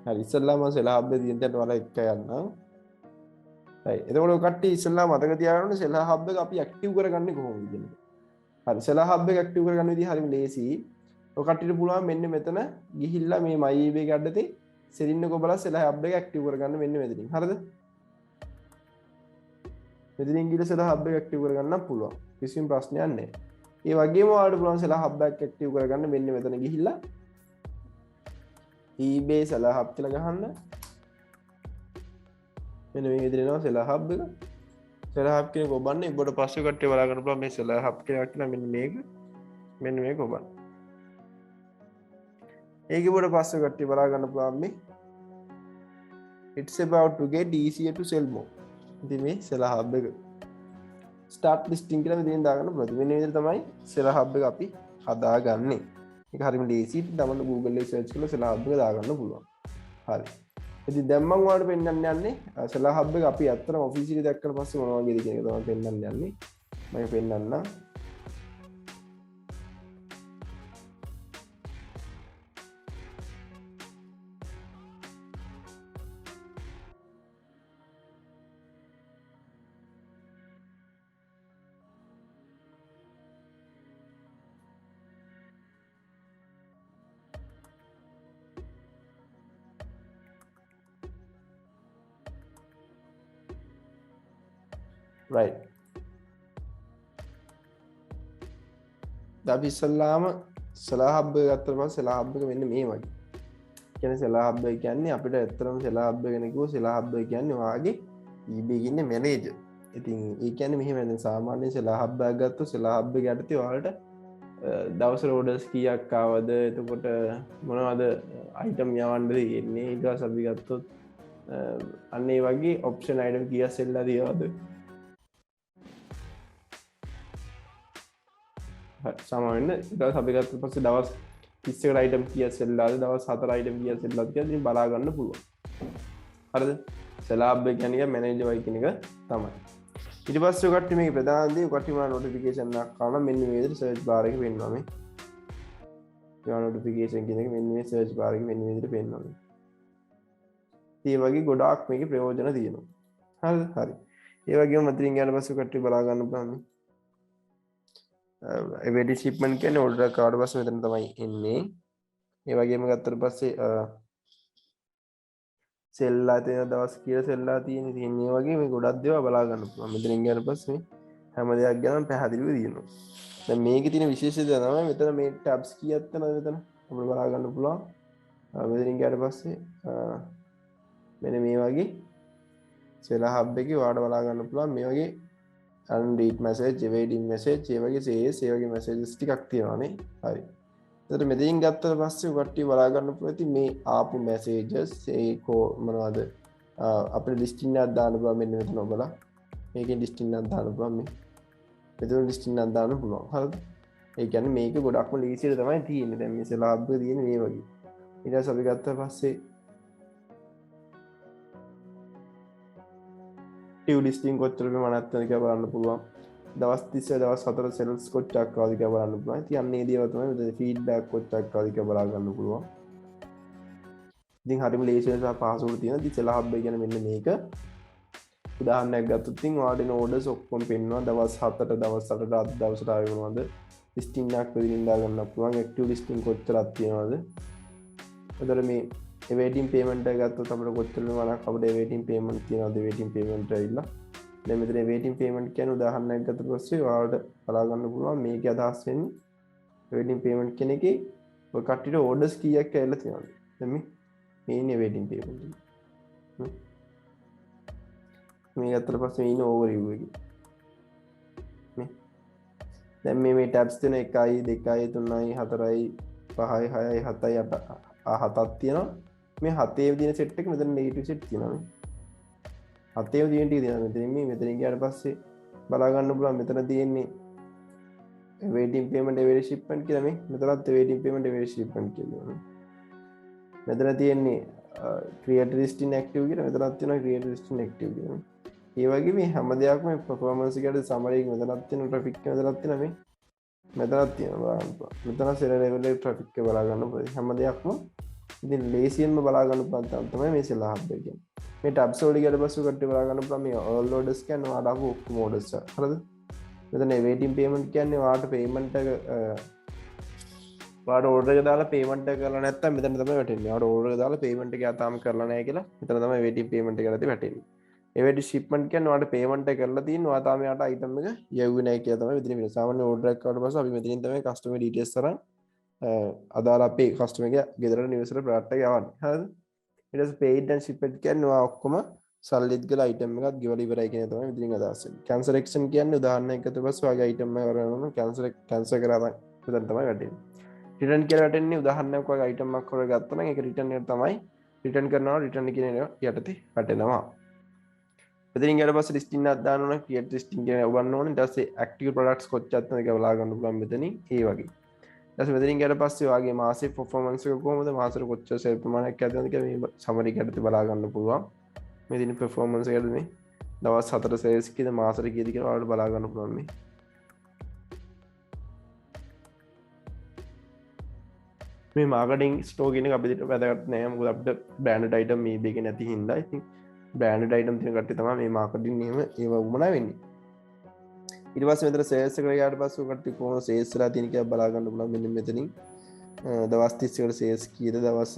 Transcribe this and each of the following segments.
හරි ඉස්සෙල්ලාම sellerhub එකේ තියෙන තැනට වල එක යන්න. හරි එතකොට ඔය කට්ටිය ඉස්සෙල්ලා මතක තියාගන්න ඕනේ sellerhub එක අපි ඇක්ටිව් කරගන්නේ කොහොමද කියන එක. හරි sellerhub එක ඇක්ටිව් කරගන්න විදිහ හරිම ලේසි. ඔය කට්ටියට පුළුවන් මෙන්න මෙතන ගිහිල්ලා මේ my ebay එක යද්දී සෙලින් එක ඔබලා sellerhub එක ඇක්ටිව් කරගන්න මෙන්න මෙතනින්. හරිද? මෙතනින් ගිහලා sellerhub එක ඇක්ටිව් කරගන්න පුළුවන්. කිසිම ප්‍රශ්නයක් නැහැ. ඒ වගේම ඔයාලට පුළුවන් sellerhub එක ඇක්ටිව් කරගන්න මෙන්න මෙතන ගිහිල්ලා ebay sellerhub කියලා ගහන්න. මෙන්න මේ විදිහට එනවා sellerhub එක. sellerhub කියන එක ඔබන්නේ ඔබට පස්සේ කට්ටිය බලා ගන්න පුළුවන් මේ sellerhub කියලා කියන මෙන්න මේක ඔබන්න. ඒකේ ඔබට පස්සේ කට්ටිය බලා ගන්න පුළුවන් මේ it's about to get easier to sell more. ඉතින් මේ sellerhub එක start listing කියලා මෙතනින් දාගන්න පුළුවන්. මෙන්න මේ විදිහට තමයි sellerhub එක අපි හදාගන්නේ. ඒක හරිම ලේසි. තමන්න Google එකේ search කරලා sellerhub එක දාගන්න පුළුවන්. හරි. ඉතින් දැන් මම ඔයාලට පෙන්නන්න යන්නේ sellerhub එක අපි අත්තම ඔෆිසියලි දැක්කට පස්සේ මොනවා වගේද කියන එක තමයි පෙන්නන්න යන්නේ. මම පෙන්නන්නම්. right අපි ඉස්සල්ලාම sellerhub එක ගත්තට පස්සේ sellerhub එක මෙන්න මේ වගේ. කියන්නේ sellerhub එක කියන්නේ අපිට ඇත්තටම sellerhub එක ගැන කිව්වොත් sellerhub එක කියන්නේ ඔයාගේ eBay එකේ ඉන්න මැනේජර්. ඉතින් ඒ කියන්නේ මෙහෙම දැන් සාමාන්‍ය sellerhub එකක් ගත්තොත් sellerhub එක යටතේ ඔයාලට දවසට orders කීයක් ආවද එතකොට මොනවද item යවන්නද තියෙන්නේ ඊට පස්සේ අපි ගත්තොත් අන්න ඒ වගේ option item කීයක් සෙල්ලා තියවද සාමාන්‍යයෙන් ඊට අපි ගත්ත පස්සේ දවස් 30කට item කීයක් සෙල්ලාද දවස් 4 item කීයක් සෙල්ලාද කියලා ඉතින් බලා ගන්න පුළුවන්. හරිද? sellerhub එක කියන්නේ මැනේජර් වයි කියන එක තමයි. ඊට පස්සේ ඔකට මේක ප්‍රධාන දේ ඔකට මොනවා notification එකක් ආවම මෙන්න මේ විදිහට search bar එකේ පෙන්නනවා මේ. ඒවා notification කියන එක මෙන්න මේ search bar එකේ මෙන්න මේ විදිහට පෙන්නනවා මේ. ඒ වගේ ගොඩාක් මේකේ ප්‍රයෝජන තියෙනවා. හරිද? හරි. ඒ වගේම මතරින් ගියාට පස්සේ ඔකට බලා ගන්න පුළුවන් මේ. එවැඩි shipment කියන්නේ order එකක් ආවට පස්සේ මෙතන තමයි එන්නේ. ඒ වගේම ගත්තට පස්සේ සෙල්ලා තියෙන දවස් කියලා සෙල්ලා තියෙන ඉතින් මේ වගේ මේ ගොඩක් දේවල් බලා ගන්න පුළුවන්. මෙතනින් ගියාට පස්සේ මේ හැම දෙයක් ගැනම පැහැදිලිව තියෙනවා. දැන් මේකේ තියෙන විශේෂත්වය තමයි මෙතන මේ tabs කීයක් තියෙනවද මෙතන අපිට බලා ගන්න පුළුවන්. මෙතනින් ගියාට පස්සේ මෙන්න මේ වගේ sellerhub එකේ ඔයාලට බලා ගන්න පුළුවන් මේ වගේ unread message, evading message, ඒ වගේ sales, ඒ වගේ messages ටිකක් තියෙනවානේ. හරි. එතකොට මෙතනින් ගත්තට පස්සේ ඔකට බලා ගන්න පුළුවන් ඉතින් මේ ආපු messages ඒකෝ මොනවද අපේ listing එකක් දාන්න පුළුවන් මෙන්න මෙතන ඔබලා. මේකෙන් listing එකක් දාන්න පුළුවන් මේ. මෙතන listing එකක් දාන්න පුළුවන්. හරිද? ඒ කියන්නේ මේක ගොඩක්ම ලීසියට තමයි තියෙන්නේ. දැන් මේ sellerhub එක තියෙන්නේ මේ වගේ. ඊට පස්සේ අපි ගත්තා පස්සේ active listing කොච්චර ප්‍රමාණයක් තියෙනවද කියලා බලන්න පුළුවන්. දවස් 30 දවස් 4 sales කොච්චරක් ආවද කියලා බලන්න පුළුවන්. ඉතින් අන්න ඒ දේවල් තමයි මෙතන feedback කොච්චරක් ආවද කියලා බලා ගන්න පුළුවන්. ඉතින් හරිම ලේසියෙන් සහ පහසුවට තියෙන ඉතින් sellerhub එක කියන්නේ මෙන්න මේක. උදාහරණයක් ගත්තොත් ඉතින් ඔයාලට orders ඔක්කොම පෙන්වනවා දවස් 7ට දවස් 8ට අද දවසට ආවේ මොනවද listing එකක් වෙදින් දා ගන්න පුළුවන්. active listing කොච්චරක් තියෙනවද. එතකොට මේ awaiting payment එක ගත්තොත් අපිට කොච්චර ප්‍රමාණයක් අපිට awaiting payment තියෙනවද awaiting payment ඇවිල්ලා දැන් මෙතන awaiting payment කියන්නේ උදාහරණයක් ගත්තට පස්සේ ඔයාලට බලා ගන්න පුළුවන් මේකේ අදහස් වෙන්නේ awaiting payment කියන එකේ ඔය කට්ටියට orders කීයක් ඇවිල්ලා තියෙනවද දැන් මේ ඉන්නේ awaiting payment මේ ගත්තට පස්සේ මේ ඉන්නේ overview එකේ මේ දැන් මේ tabs තියෙන 1 2 3 4 5 6 7 8 7ක් තියෙනවා මේ 7 දින සෙට් එක මෙතන නෙගටිව් සෙට් තියෙනවා මේ 7 දින ටික තියෙනවා මෙතනින් ගියාට පස්සේ බලා ගන්න පුළුවන් මෙතන තියෙන්නේ awaiting payment awaiting shipment කියලා මේ මෙතනත් awaiting payment awaiting shipment කියලා මෙතන තියෙන්නේ create listing active කියලා මෙතනත් තියෙනවා create listing active කියලා ඒ වගේ මේ හැම දෙයක්ම මේ performance එකට summary එක මෙතනත් තියෙනවා traffic එක මෙතනත් තියෙනවා මේ මෙතනත් තියෙනවා බලන්න මෙතන seller level එක traffic එක බලා ගන්න පුළුවන් හැම දෙයක්ම ඉතින් ලේසියෙන්ම බලා ගන්න පුළුවන් තමයි මේ සෙල්ලා හබ් එක කියන්නේ. මේ ටැබ්ස් වල ගියට පස්සේ කට්ටිය බලා ගන්න පුළුවන් මේ all orders කියන්නේ ඔයාලා ආපු ඔක්කොම orders. හරිද? මෙතන awaiting payment කියන්නේ ඔයාලට payment එක ඔයාලට order එක දාලා payment එක කරලා නැත්නම් මෙතන තමයි වැටෙන්නේ. ඔයාලට order එක දාලා payment එක තාම කරලා නැහැ කියලා මෙතන තමයි awaiting payment එක ඇති වැටෙන්නේ. awaiting shipment කියන්නේ ඔයාලට payment එක කරලා තියෙනවා. ඔයා තාම යාට item එක යවුවේ නැහැ කියලා තමයි මෙතන වෙන්නේ. සාමාන්‍ය order එකක් ආවට පස්සේ අපි මෙතනින් තමයි customer details තරම් අදාළ අපේ customer එක ගෙදරට නිවසට product එක යවන්නේ. හරිද? ඊට පස්සේ paid and shipped කියන්නේ ඔයා ඔක්කොම සල්ලිත් ගලා item එකක් ගෙවලා ඉවරයි කියන තමයි මෙතනින් අදහස් වෙන්නේ. cancellation කියන්නේ උදාහරණයක් ගත්ත පස්සේ ඔයාගේ item එක කරනවා cancel කරා මෙතන තමයි වැටෙන්නේ. return කියලා වැටෙන්නේ උදාහරණයක් ඔයාගේ item එකක් කරලා ගත්තා නම් ඒක return එකට තමයි return කරනවා return කියන එක යටතේ වැටෙනවා. මෙතනින් ඊට පස්සේ listing එකක් දාන්න ඕන create listing කියන එක වන්න ඕනේ. ඊට පස්සේ active products කොච්චරද මේක බලා ගන්න පුළුවන් මෙතනින් ඒ වගේ. ඊට පස්සේ මෙතනින් ඊට පස්සේ ඔයාගේ මාසික performance එක කොහොමද මාසෙට කොච්චර sale ප්‍රමාණයක් ඇතිවෙනවද කියලා මේ summary එක යටතේ බලා ගන්න පුළුවන්. මෙතන performance එකට මේ දවස් 4 sales කීයද මාසෙට කීයද කියලා ඔයාලට බලා ගන්න පුළුවන් මේ. මේ marketing store කියන එක අපිට වැදගත් නෑ මොකද අපිට branded item මේ බේක නැති හින්දා ඉතින් branded item තියෙන කට්ටිය තමයි මේ marketing එහෙම ඒව වුමනා වෙන්නේ. ඊට පස්සේ මෙතන sales එකට ගියාට පස්සේ කට්ටිය කොහොමද sales වෙලා තියෙන කියලා බලා ගන්න පුළුවන් මෙන්න මෙතනින්. දවස් 30කට sales කීයද දවස්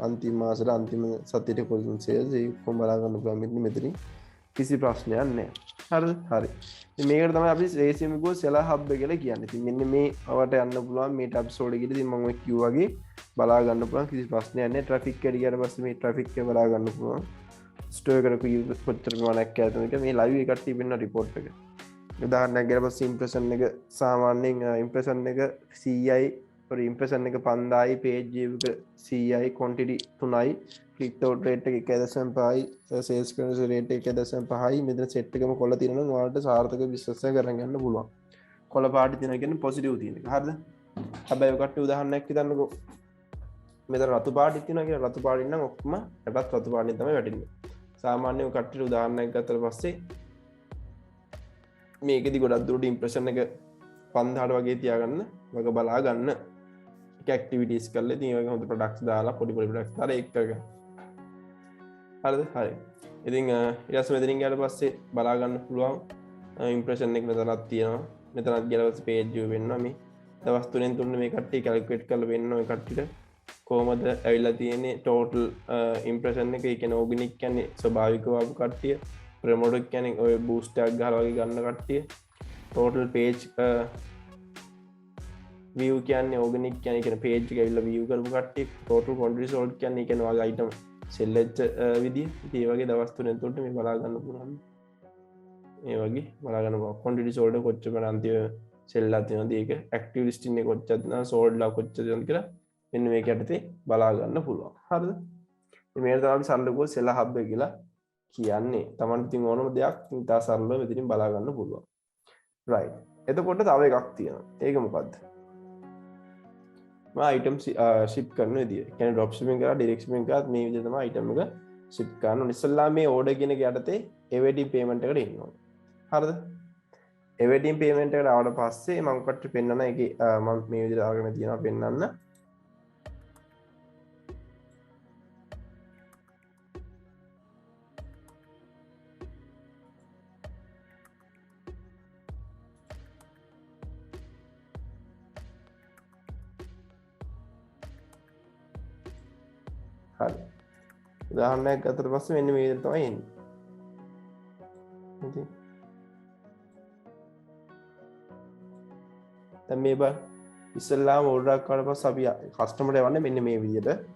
අන්තිම මාසෙට අන්තිම සතියේ කොහොමද sales ඒක කොහොම බලා ගන්න පුළුවන් මෙන්න මෙතනින්. කිසි ප්‍රශ්නයක් නැහැ. හරිද? හරි. ඉතින් මේකට තමයි අපි රේසියම් ගෝ seller hub කියලා කියන්නේ. ඉතින් මෙන්න මේ අවට යන්න පුළුවන් මේ tabs වලට ගිහින් ඉතින් මම ඔය කිව්වා වගේ බලා ගන්න පුළුවන් කිසි ප්‍රශ්නයක් නැහැ. traffic එකට ගියාට පස්සේ මේ traffic එක බලා ගන්න පුළුවන්. store එකට කොච්චර ප්‍රමාණයක් ඇතුළත මේ live එකට තිබෙන report එක. උදාහරණයක් ගන්න පස්සේ impression එක සාමාන්‍යයෙන් impression එක 100යි or impression එක 5000යි page view එක 100යි quantity 3යි click through rate එක 1.5යි sales conversion rate එක 1.5යි මෙතන set එකම කොල්ල තියෙනවා නම් ඔයාලට සාර්ථක business එක කරන් යන්න පුළුවන්. කොළ පාටි තියෙනවා කියන්නේ positive තියෙන එක. හරිද? හැබැයි ඔකට උදාහරණයක් හිතන්නකෝ. මෙතන රතු පාටි තියෙනවා කියලා රතු පාටින් නම් ඔක්කොම යටත් රතු පාටින් තමයි වැටෙන්නේ. සාමාන්‍යයෙන් කට්ටියට උදාහරණයක් ගත්තට පස්සේ මේකෙදි ගොඩක් දුරට ඉම්ප්‍රෙෂන් එක 5000ට වගේ තියාගන්න වගේ බලා ගන්න එක ඇක්ටිවිටීස් කරලා ඉතින් ඒ වගේ හොඳ ප්‍රොඩක්ට්ස් දාලා පොඩි ප්‍රොඩක්ට්ස් දාලා ඒක කරගන්න. හරිද? හරි. ඉතින් ඊට පස්සේ මෙතනින් ගියාට පස්සේ බලා ගන්න පුළුවන් ඉම්ප්‍රෙෂන් එක මෙතනක් තියෙනවා. මෙතනත් ගියාට පස්සේ page view වෙනවා මේ. දවස් 3න් 3 මේ කට්ටිය කැල්කියුලේට් කරලා වෙන්නවා ඒ කට්ටියට කොහොමද ඇවිල්ලා තියෙන්නේ total impression එක. ඒ කියන්නේ organic කියන්නේ ස්වභාවිකව ආපු කට්ටිය. ප්‍රමෝටර් කියන්නේ ඔය බූස්ට් එකක් ගහලා වගේ ගන්න කට්ටිය. total page view කියන්නේ organic කියන්නේ page එක ඇවිල්ලා view කරපු කට්ටිය. total quantity sold කියන්නේ ඒ කියන්නේ ඔයාගේ item sell වෙච්ච විදිය. ඉතින් ඒ වගේ දවස් 3න් 3ට මේ බලා ගන්න පුළුවන්. ඒ වගේ බලා ගන්න පුළුවන්. quantity sold කොච්චර අන්තිම sell ලා තියෙනවද ඒක active listing එක කොච්චරද sold ලා කොච්චරද කියලා මෙන්න මේක යටතේ බලා ගන්න පුළුවන්. හරිද? ඉතින් මේකට තමයි සරලව seller hub එක කියලා කියන්නේ. Taman ඉතින් ඕනම දෙයක් ඉතා සරලව මෙතනින් බලා ගන්න පුළුවන්. right. එතකොට තව එකක් තියෙනවා. ඒක මොකද්ද? මම item ship කරන විදිය. කියන්නේ drop shipping කරලා direct shipping කරලා මේ විදිහට තමයි item එක ship කරන්න ඕනේ. ඉස්සල්ලා මේ order කියන එක යටතේ awaiting payment එකට එන්න ඕනේ. හරිද? awaiting payment එකට ආවට පස්සේ මම කට්ටිය පෙන්නන එකේ මම මේ විදිහට අරගෙන තියෙනවා පෙන්නන්න. හරි. උදාහරණයක් ගත්තට පස්සේ මෙන්න මේ විදිහට තමයි එන්නේ. ඉතින් දැන් මේ බා ඉස්සල්ලාම ඕඩර් එකක් කරලා පස්සේ අපි කස්ටමර්ට යවන්නේ මෙන්න මේ විදිහට.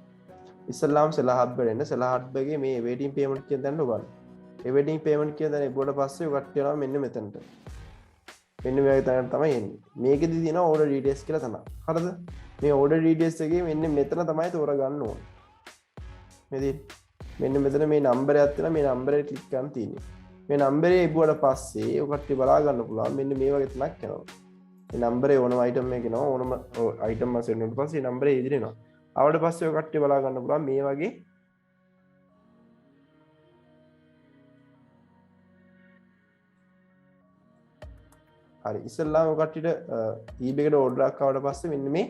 ඉස්සල්ලාම seller hub එකට එන්න seller hub එකේ මේ awaiting payment කියන තැනට ගන්න. awaiting payment කියන තැන ඉබ්බුවට පස්සේ ඔකට යනවා මෙන්න මෙතනට. මෙන්න මේ තැනට තමයි එන්නේ. මේකෙදි තියෙනවා order details කියලා තමයි. හරිද? මේ order details එකේ මෙන්න මෙතන තමයි තෝරගන්න ඕනේ. මෙන්න මෙතන මේ නම්බරයක් තියෙනවා මේ නම්බරේ ක්ලික් කරන් තියෙන්නේ. මේ නම්බරේ ඉබ්බුවට පස්සේ ඔකට බලා ගන්න පුළුවන් මෙන්න මේ වගේ තුනක් එනවා. මේ නම්බරේ ඕනම item එකක එනවා ඕනම item එක සෙන්ඩ් වුණාට පස්සේ නම්බරේ ඉදිරියනවා. ආවට පස්සේ ඔකට බලා ගන්න පුළුවන් මේ වගේ හරි ඉස්සල්ලාම ඔකටට eBay එකට order එකක් ආවට පස්සේ මෙන්න මේ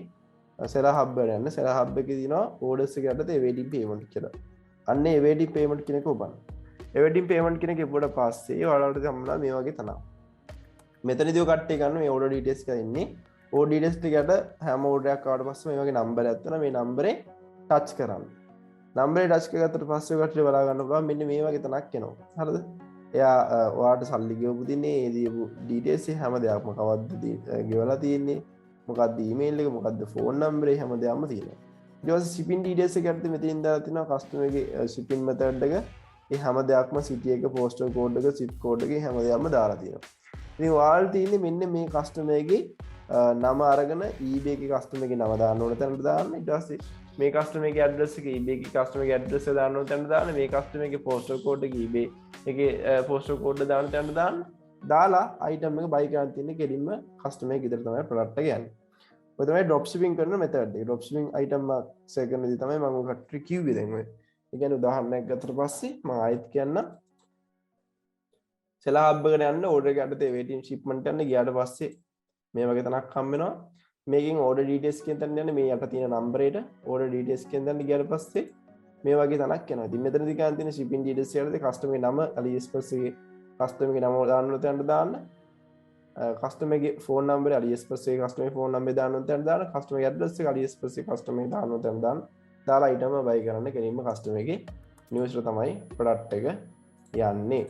sellerhub එකට යන්න. sellerhub එකේ තියෙනවා orders එක යටතේ awaiting payment කියලා. අන්න awaiting payment කියන එක ඔබන්න. awaiting payment කියන එක ඉබ්බට පස්සේ ඔයාලට හම්බුනා මේ වගේ තනක්. මෙතනදී ඔය කට්ටිය ගන්න මේ order details එක ඉන්නේ. order details ටිකට හැම order එකක් ආවට පස්සේ මේ වගේ number එකක් තියෙනවා. මේ number touch කරන්න. number touch කරගත්තට පස්සේ ඔය කට්ටිය බලා ගන්න පුළුවන් මෙන්න මේ වගේ තනක් එනවා. හරිද? එයා ඔයාලට සල්ලි ගෙවපු දිනේ ඒ දීපු details හැම දෙයක්ම කවද්ද ගෙවලා තියෙන්නේ, මොකක්ද email එක, මොකක්ද phone number එක, හැම දෙයක්ම තියෙනවා. ඊට පස්සේ shipping details එක යටතේ මෙතනින් දාලා තියෙනවා customer ගේ shipping method එක, ඒ හැම දෙයක්ම city එක, postal code එක, zip code එක හැම දෙයක්ම දාලා තියෙනවා. ඉතින් ඔයාලට තියෙන්නේ මෙන්න මේ customer ගේ නම අරගෙන eBay එකේ customer ගේ නම දාන්න ඕන තැනට දාන්න. ඊට පස්සේ මේ customer ගේ address එක eBay එකේ customer ගේ address එක දාන්න ඕන තැනට දාන්න. මේ customer ගේ postal code එක eBay එකේ postal code දාන්න තැනට දාන්න. දාලා item එක buy කරන් තියෙන්නේ කෙලින්ම customer ගේ ගෙදර තමයි product එක යන්නේ. ඔය තමයි dropshipping කරන method එක. dropshipping item second දී තමයි මම ඔකට කිව්වේ දැන් ඔය. ඒ කියන්නේ උදාහරණයක් ගත්තට පස්සේ මම ආයෙත් කියන්නම්. sellerhub එකට යන්න order එක යටතේ waiting shipment යන්න ගියාට පස්සේ මේ වගේ තනක් හම් වෙනවා. මේකෙන් order details කියන තැන යන්නේ මේ යට තියෙන number එකට order details කියන තැනට ගියාට පස්සේ මේ වගේ තනක් එනවා. ඉතින් මෙතනදී ගන්න තියෙන shipping details යටතේ customer ගේ නම AliExpress එකේ customer ගේ නම දාන්න ඕන තැනට දාන්න. customer ගේ phone number AliExpress එකේ customer ගේ phone number දාන්න ඕන තැනට දාන්න. customer ගේ address එක AliExpress එකේ customer ගේ දාන්න ඕන තැනට දාන්න. දාලා item buy කරන්න කෙලින්ම customer ගේ news එක තමයි product එක යන්නේ.